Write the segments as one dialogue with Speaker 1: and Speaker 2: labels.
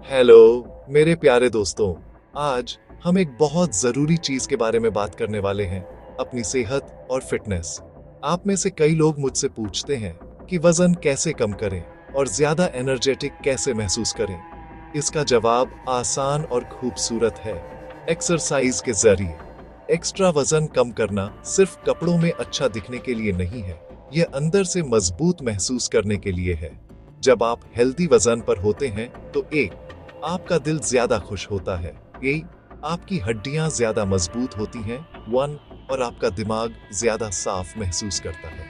Speaker 1: Hello मेरे प्यारे दोस्तों। आज हम एक बहुत जरूरी चीज के बारे में बात करने वाले हैं, अपनी सेहत और फिटनेस। आप में से कई लोग मुझसे पूछते हैं कि वजन कैसे कम करें और ज्यादा एनर्जेटिक कैसे महसूस करें। इसका जवाब आसान और खूबसूरत है, एक्सरसाइज के जरिए। एक्स्ट्रा वजन कम करना सिर्फ कपड़ों में अच्छा दिखने के लिए नहीं है, यह अंदर से मजबूत महसूस करने के लिए है। जब आप हेल्दी वजन पर होते हैं तो आपका दिल ज्यादा खुश होता है, आपकी हड्डियां ज्यादा मजबूत होती हैं, और आपका दिमाग ज्यादा साफ महसूस करता है।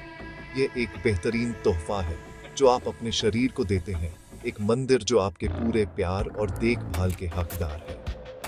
Speaker 1: ये एक बेहतरीन तोहफा है जो आप अपने शरीर को देते हैं, एक मंदिर जो आपके पूरे प्यार और देखभाल के हकदार है।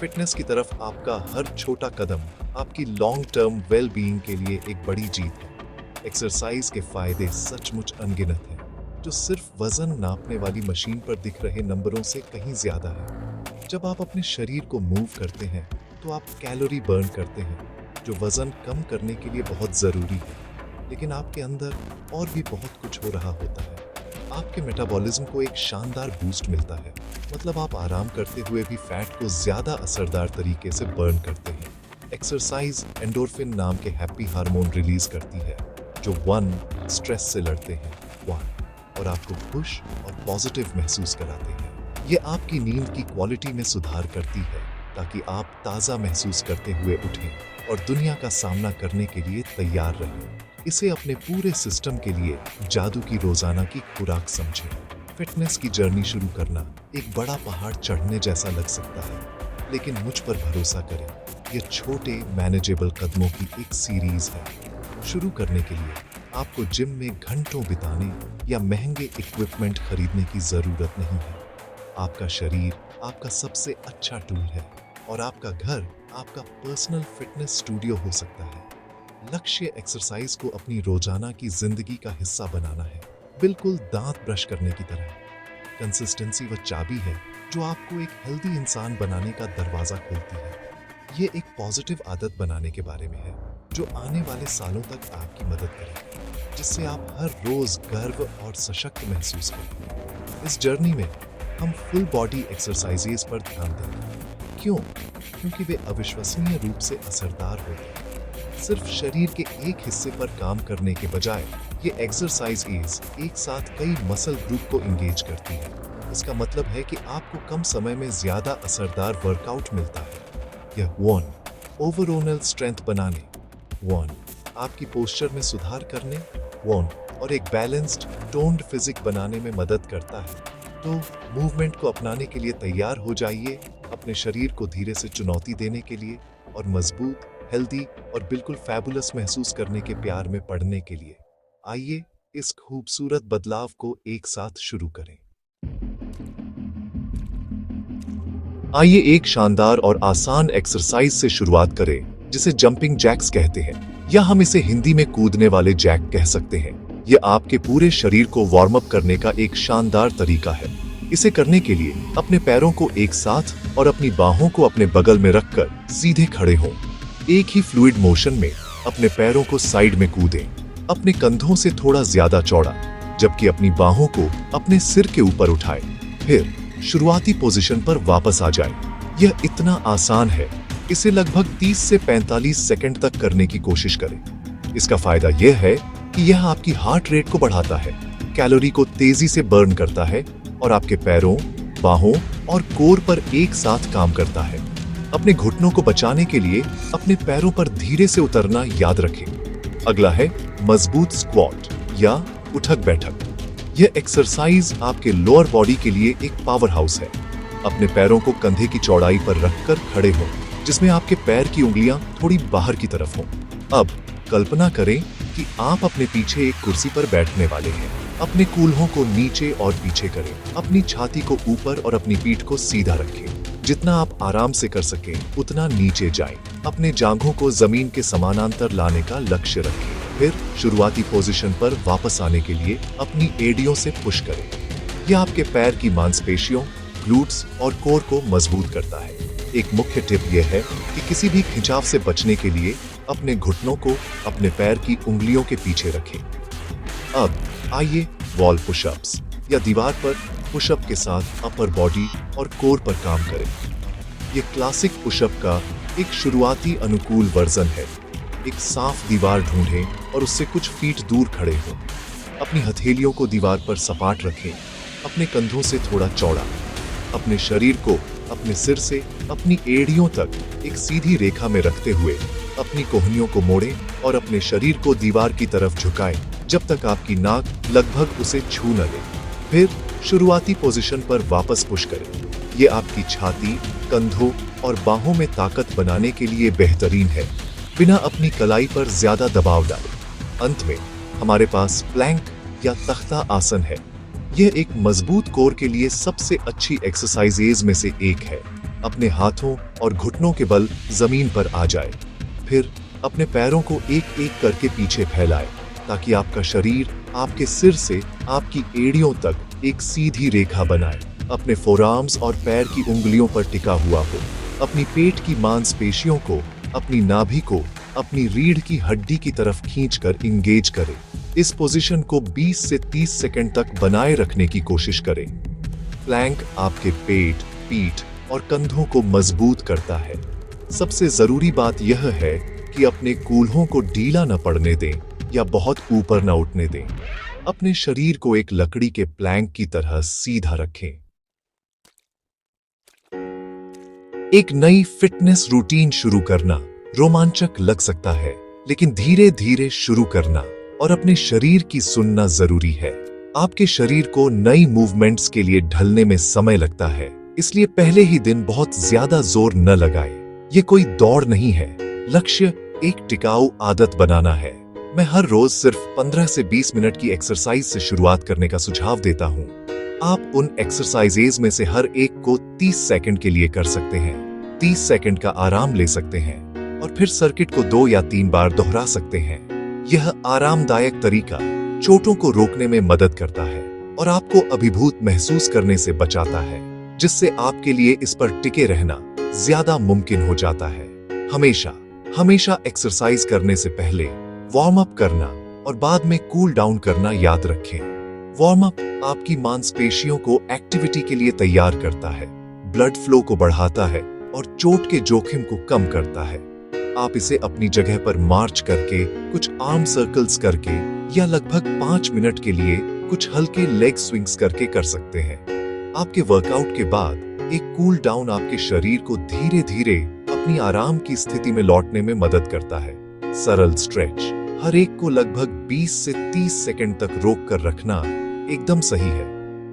Speaker 1: फिटनेस की तरफ आपका हर छोटा कदम आपकी लॉन्ग टर्म वेल बीइंग के लिए एक बड़ी जीत है। एक्सरसाइज के फायदे सचमुच अनगिनत हैं, जो सिर्फ वजन नापने वाली मशीन पर दिख रहे नंबरों से कहीं ज्यादा है। जब आप अपने शरीर को मूव करते हैं तो आप कैलोरी बर्न करते हैं, जो वजन कम करने के लिए बहुत जरूरी है। लेकिन आपके अंदर और भी बहुत कुछ हो रहा होता है। आपके मेटाबॉलिज्म को एक शानदार बूस्ट मिलता है, मतलब आप आराम करते हुए भी फैट को ज्यादा असरदार तरीके से बर्न करते हैं। एक्सरसाइज एंडोर्फिन नाम के हैप्पी हार्मोन रिलीज करती है, जो स्ट्रेस से लड़ते हैं, और आपको खुश और पॉजिटिव महसूस कराते हैं। ये आपकी नींद की क्वालिटी में सुधार करती है, ताकि आप ताज़ा महसूस करते हुए उठें और दुनिया का सामना करने के लिए तैयार रहें। इसे अपने पूरे सिस्टम के लिए जादू की रोजाना की खुराक समझें। फिटनेस की जर्नी शुरू करना एक बड़ा पहाड़ चढ़ने जैसा लग सकता है, लेकिन मुझ पर भरोसा करें, ये छोटे मैनेजेबल कदमों की एक सीरीज है। शुरू करने के लिए आपको जिम में घंटों बिताने या महंगे इक्विपमेंट खरीदने की जरूरत नहीं है। आपका शरीर आपका सबसे अच्छा टूल है, और आपका घर आपका पर्सनल फिटनेस स्टूडियो हो सकता है। लक्ष्य एक्सरसाइज को अपनी रोजाना की जिंदगी का हिस्सा बनाना है, बिल्कुल दांत ब्रश करने की तरह। कंसिस्टेंसी वो चाबी है जो आपको एक हेल्दी इंसान बनाने का दरवाजा खोलती है। ये एक पॉजिटिव आदत बनाने के बारे में है, जो आने वाले सालों तक आपकी मदद करे, जिससे आप हर रोज गर्व और सशक्त महसूस करें। इस जर्नी में हम फुल बॉडी एक्सरसाइजेस पर ध्यान देंगे। क्यों? क्योंकि वे अविश्वसनीय रूप से असरदार होते हैं। सिर्फ शरीर के एक हिस्से पर काम करने के बजाय ये एक्सरसाइजेस एक साथ कई मसल ग्रुप को इंगेज करती है। इसका मतलब है कि आपको कम समय में ज्यादा असरदार वर्कआउट मिलता है। यह ओवरऑल स्ट्रेंथ बनाने, आपकी पोस्चर में सुधार करने, और एक बैलेंस्ड टोन्ड फिजिक बनाने में मदद करता है। तो मूवमेंट को अपनाने के लिए तैयार हो जाइए, अपने शरीर को धीरे से चुनौती देने के लिए, और मजबूत, हेल्दी और बिल्कुल फैबुलस महसूस करने के प्यार में पड़ने के लिए। आइए इस खूबसूरत बदलाव को एक साथ शुरू करें। आइए एक शानदार और आसान एक्सरसाइज से शुरुआत करें, जिसे जंपिंग जैक्स कहते हैं, या हम इसे हिंदी में कूदने वाले जैक कह सकते हैं। यह आपके पूरे शरीर को वार्म अप करने का एक शानदार तरीका है। इसे करने के लिए अपने पैरों को एक साथ और अपनी बाहों को अपने बगल में रखकर सीधे खड़े हों। एक ही फ्लूइड मोशन में अपने पैरों को साइड में कूदें, अपने कंधों से थोड़ा ज्यादा चौड़ा, जबकि अपनी बाहों को अपने सिर के ऊपर उठाएं। फिर शुरुआती पोजीशन पर वापस आ जाएं। यह इतना आसान है, इसे लगभग 30 से 45 सेकंड तक करने की कोशिश करें। इसका फायदा यह है कि यह आपकी हार्ट रेट को बढ़ाता है, कैलोरी को तेजी से बर्न करता है, और आपके पैरों, बाहों और कोर पर एक साथ काम करता है। अपने घुटनों को बचाने के लिए अपने पैरों पर धीरे से उतरना याद रखें। अगला है मजबूत स्क्वाट या उठक बैठक। यह एक्सरसाइज आपके लोअर बॉडी के लिए एक पावर हाउस है। अपने पैरों को कंधे की चौड़ाई पर रखकर खड़े हों, जिसमें आपके पैर की उंगलियां थोड़ी बाहर की तरफ हों। अब कल्पना करें कि आप अपने पीछे एक कुर्सी पर बैठने वाले हैं। अपने कूल्हों को नीचे और पीछे करें, अपनी छाती को ऊपर और अपनी पीठ को सीधा रखें। जितना आप आराम से कर सकें उतना नीचे जाएं। अपने जांघों को जमीन के समानांतर लाने का लक्ष्य रखें। फिर शुरुआती पोजीशन पर वापस आने के लिए अपनी एड़ियों से पुश करें। यह आपके पैर की मांसपेशियों, ग्लूट्स और कोर को मजबूत करता है। एक मुख्य टिप यह है कि किसी भी खिंचाव से बचने के लिए अपने घुटनों को अपने पैर की उंगलियों के पीछे रखें। अब आइए वॉल पुशअप्स या दीवार पर पुशअप के साथ अपर बॉडी और कोर पर काम करें। ये क्लासिक पुशअप का एक शुरुआती अनुकूल वर्जन है। एक साफ दीवार ढूंढें और उससे कुछ फीट दूर खड़े हों। अपनी हथेलियों को दीवार पर सपाट रखें, अपने कंधों से थोड़ा चौड़ा। अपने शरीर को अपने सिर से अपनी एड़ियों तक एक सीधी रेखा में रखते हुए अपनी कोहनियों को मोड़ें और अपने शरीर को दीवार की तरफ झुकाएं जब तक आपकी नाक लगभग उसे छू न ले। फिर शुरुआती पोजीशन पर वापस पुश करें। ये आपकी छाती, कंधों और बाहों में ताकत बनाने के लिए बेहतरीन है, बिना अपनी कलाई पर ज्यादा दबाव डाले। अंत में हमारे पास प्लैंक या तख्ता आसन है। यह एक मजबूत कोर के लिए सबसे अच्छी एक्सरसाइजेज में से एक है। अपने हाथों और घुटनों के बल जमीन पर आ जाए। फिर अपने पैरों को एक एक करके पीछे फैलाएं ताकि आपका शरीर आपके सिर से आपकी एड़ियों तक एक सीधी रेखा बनाए। अपने फोरआर्म्स और पैर की उंगलियों पर टिका हुआ हो। अपनी पेट की मांसपेशियों को, अपनी नाभि को अपनी रीढ़ की हड्डी की तरफ खींचकर इंगेज करें। इस पोजीशन को 20 से 30 सेकंड तक बनाए रखने की कोशिश करें। प्लैंक आपके पेट, पीठ और कंधों को मजबूत करता है। सबसे जरूरी बात यह है कि अपने कूल्हों को ढीला न पड़ने दें या बहुत ऊपर न उठने दें। अपने शरीर को एक लकड़ी के प्लैंक की तरह सीधा रखें। एक नई फिटनेस रूटीन शुरू करना रोमांचक लग सकता है, लेकिन धीरे धीरे शुरू करना और अपने शरीर की सुनना जरूरी है। आपके शरीर को नई मूवमेंट्स के लिए ढलने में समय लगता है, इसलिए पहले ही दिन बहुत ज्यादा जोर न लगाए। ये कोई दौड़ नहीं है, लक्ष्य एक टिकाऊ आदत बनाना है। मैं हर रोज सिर्फ 15 से 20 मिनट की एक्सरसाइज से शुरुआत करने का सुझाव देता हूँ। आप उन एक्सरसाइजेज में से हर एक को 30 सेकंड के लिए कर सकते हैं। 30 सेकंड का आराम ले सकते हैं और फिर सर्किट को 2 या 3 बार दोहरा सकते हैं। यह आरामदायक तरीका चोटों को रोकने में मदद करता है और आपको अभिभूत महसूस करने से बचाता है, जिससे आपके लिए इस पर टिके रहना ज्यादा मुमकिन हो जाता है। हमेशा एक्सरसाइज करने से पहले वार्म अप करना और बाद में कूल डाउन करना याद रखें। वार्म अप आपकी मांसपेशियों को एक्टिविटी के लिए तैयार करता है, ब्लड फ्लो को बढ़ाता है और चोट के जोखिम को कम करता है। आप इसे अपनी जगह पर मार्च करके, कुछ आर्म सर्कल्स करके या लगभग 5 मिनट के लिए कुछ हल्के लेग स्विंग्स करके कर सकते हैं। आपके वर्कआउट के बाद एक कूल डाउन आपके शरीर को धीरे धीरे अपनी आराम की स्थिति में लौटने में मदद करता है। सरल स्ट्रेच हर एक को लगभग 20 से 30 सेकंड तक रोक कर रखना एकदम सही है।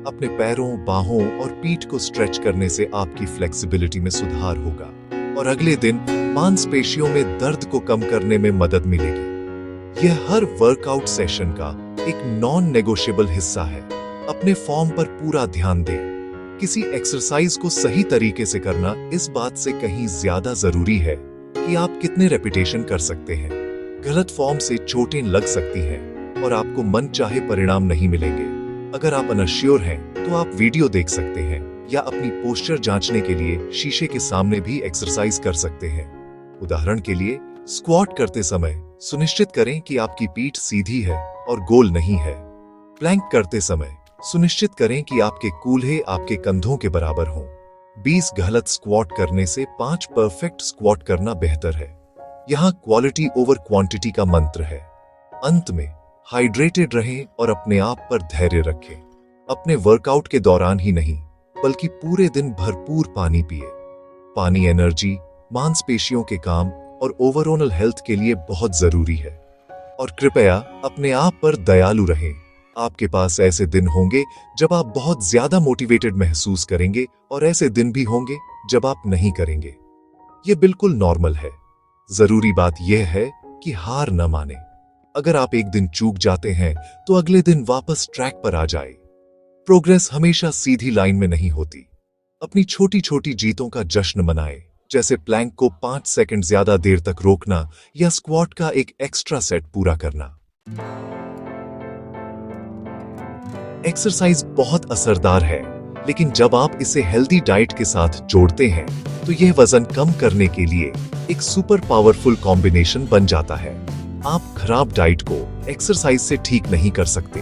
Speaker 1: अपने पैरों, बाहों और पीठ को स्ट्रेच करने से आपकी फ्लेक्सिबिलिटी में सुधार होगा और अगले दिन मांसपेशियों में दर्द को कम करने में मदद मिलेगी। यह हर वर्कआउट सेशन का एक नॉन नेगोशिएबल हिस्सा है। अपने फॉर्म पर पूरा ध्यान दें। किसी एक्सरसाइज को सही तरीके से करना इस बात से कहीं ज्यादा जरूरी है कि आप कितने रेपिटेशन कर सकते हैं। गलत फॉर्म से चोटें लग सकती हैं और आपको मनचाहे परिणाम नहीं मिलेंगे। अगर आप अनश्योर हैं तो आप वीडियो देख सकते हैं या अपनी पोस्चर जांचने के लिए शीशे के सामने भी एक्सरसाइज कर सकते हैं। उदाहरण के लिए, स्क्वाट करते समय सुनिश्चित करें कि आपकी पीठ सीधी है और गोल नहीं है। प्लैंक करते समय सुनिश्चित करें कि आपके कूल्हे आपके कंधों के बराबर हों। 20 गलत स्क्वाट करने से 5 परफेक्ट स्क्वाट करना बेहतर है। यहाँ क्वालिटी ओवर क्वांटिटी का मंत्र है। अंत में हाइड्रेटेड रहें और अपने आप पर धैर्य रखें। अपने वर्कआउट के दौरान ही नहीं, बल्कि पूरे दिन भरपूर पानी पिए। पानी एनर्जी, मांसपेशियों के काम और ओवरऑल हेल्थ के लिए बहुत जरूरी है। और कृपया अपने आप पर दयालु रहें। आपके पास ऐसे दिन होंगे जब आप बहुत ज्यादा मोटिवेटेड महसूस करेंगे और ऐसे दिन भी होंगे जब आप नहीं करेंगे। यह बिल्कुल नॉर्मल है। जरूरी बात यह है कि हार न माने। अगर आप एक दिन चूक जाते हैं तो अगले दिन वापस ट्रैक पर आ जाए। प्रोग्रेस हमेशा सीधी लाइन में नहीं होती। अपनी छोटी छोटी जीतों का जश्न मनाएं, जैसे प्लैंक को 5 सेकंड ज्यादा देर तक रोकना या स्क्वाट का एक एक्स्ट्रा सेट पूरा करना। एक्सरसाइज बहुत असरदार है, लेकिन जब आप इसे हेल्दी डाइट के साथ जोड़ते हैं तो यह वजन कम करने के लिए एक सुपर पावरफुल कॉम्बिनेशन बन जाता है। आप खराब डाइट को एक्सरसाइज से ठीक नहीं कर सकते।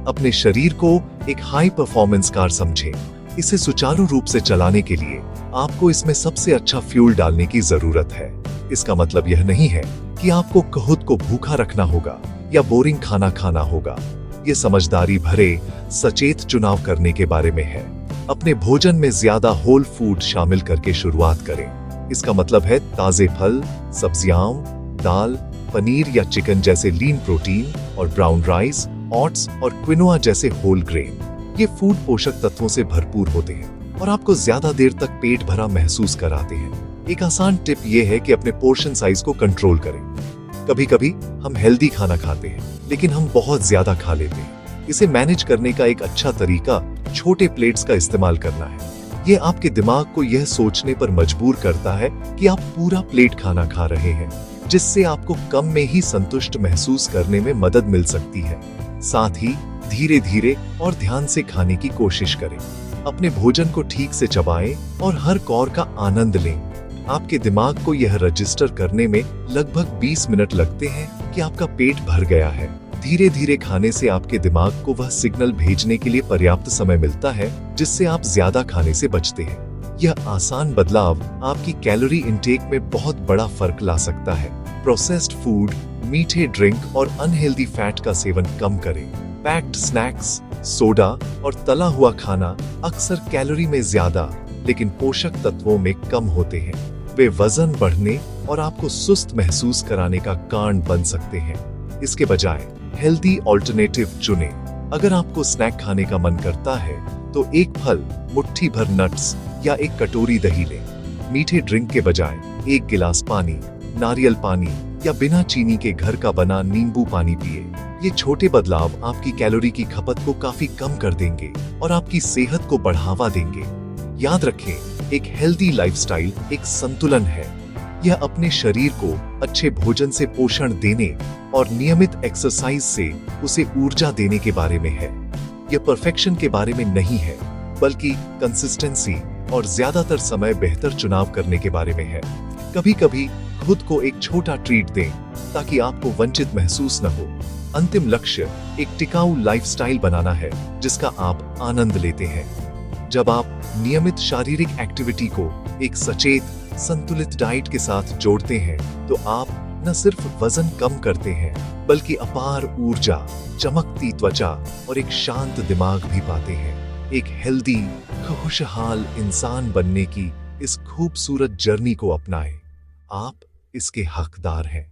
Speaker 1: अपने शरीर को एक हाई परफॉर्मेंस कार समझें। इसे सुचारू रूप से चलाने के लिए आपको इसमें सबसे अच्छा फ्यूल डालने की जरूरत है। इसका मतलब यह नहीं है कि आपको खुद को भूखा रखना होगा या बोरिंग खाना खाना होगा। ये समझदारी भरे सचेत चुनाव करने के बारे में है। अपने भोजन में ज्यादा होल फूड शामिल करके शुरुआत करें। इसका मतलब है ताजे फल, सब्जियां, दाल, पनीर या चिकन जैसे लीन प्रोटीन और ब्राउन राइस, ओट्स और क्विनोआ जैसे होल ग्रेन। ये फूड पोषक तत्वों से भरपूर होते हैं और आपको ज्यादा देर तक पेट भरा महसूस कराते हैं। एक आसान टिप ये है कि अपने पोर्शन साइज को कंट्रोल करें। कभी कभी हम हेल्दी खाना खाते हैं, लेकिन हम बहुत ज्यादा खा लेते हैं। इसे मैनेज करने का एक अच्छा तरीका छोटे प्लेट्स का इस्तेमाल करना है। ये आपके दिमाग को यह सोचने पर मजबूर करता है कि आप पूरा प्लेट खाना खा रहे हैं, जिससे आपको कम में ही संतुष्ट महसूस करने में मदद मिल सकती है। साथ ही धीरे धीरे और ध्यान से खाने की कोशिश करें। अपने भोजन को ठीक से चबाएं और हर कौर का आनंद लें। आपके दिमाग को यह रजिस्टर करने में लगभग 20 मिनट लगते हैं कि आपका पेट भर गया है। धीरे धीरे खाने से आपके दिमाग को वह सिग्नल भेजने के लिए पर्याप्त समय मिलता है, जिससे आप ज्यादा खाने से बचते हैं। यह आसान बदलाव आपकी कैलोरी इंटेक में बहुत बड़ा फर्क ला सकता है। प्रोसेस्ड फूड, मीठे ड्रिंक और अनहेल्दी फैट का सेवन कम करें। पैक्ड स्नैक्स, सोडा और तला हुआ खाना अक्सर कैलोरी में ज्यादा लेकिन पोषक तत्वों में कम होते हैं। वे वजन बढ़ने और आपको सुस्त महसूस कराने का कारण बन सकते हैं। इसके बजाय हेल्दी ऑल्टरनेटिव चुनें। अगर आपको स्नैक खाने का मन करता है तो एक फल, मुट्ठी भर नट्स या एक कटोरी दही लें। मीठे ड्रिंक के बजाय एक गिलास पानी, नारियल पानी या बिना चीनी के घर का बना नींबू पानी पिए। ये छोटे बदलाव आपकी कैलोरी की खपत को काफी कम कर देंगे और आपकी सेहत को बढ़ावा देंगे। याद रखें, एक हेल्दी लाइफस्टाइल एक संतुलन है। यह अपने शरीर को अच्छे भोजन से पोषण देने और नियमित एक्सरसाइज से उसे ऊर्जा देने के बारे में है। यह परफेक्शन के बारे में नहीं है, बल्कि कंसिस्टेंसी और ज्यादातर समय बेहतर चुनाव करने के बारे में है। कभी कभी खुद को एक छोटा ट्रीट दें ताकि आपको वंचित महसूस न हो। अंतिम लक्ष्य एक टिकाऊ लाइफस्टाइल बनाना है जिसका आप आनंद लेते हैं। जब आप नियमित शारीरिक एक्टिविटी को एक सचेत, संतुलित डाइट के साथ जोड़ते हैं तो आप न सिर्फ वजन कम करते हैं, बल्कि अपार ऊर्जा, चमकती त्वचा और एक शांत दिमाग भी पाते हैं। एक हेल्दी, खुशहाल इंसान बनने की इस खूबसूरत जर्नी को अपनाएं। आप इसके हकदार हैं।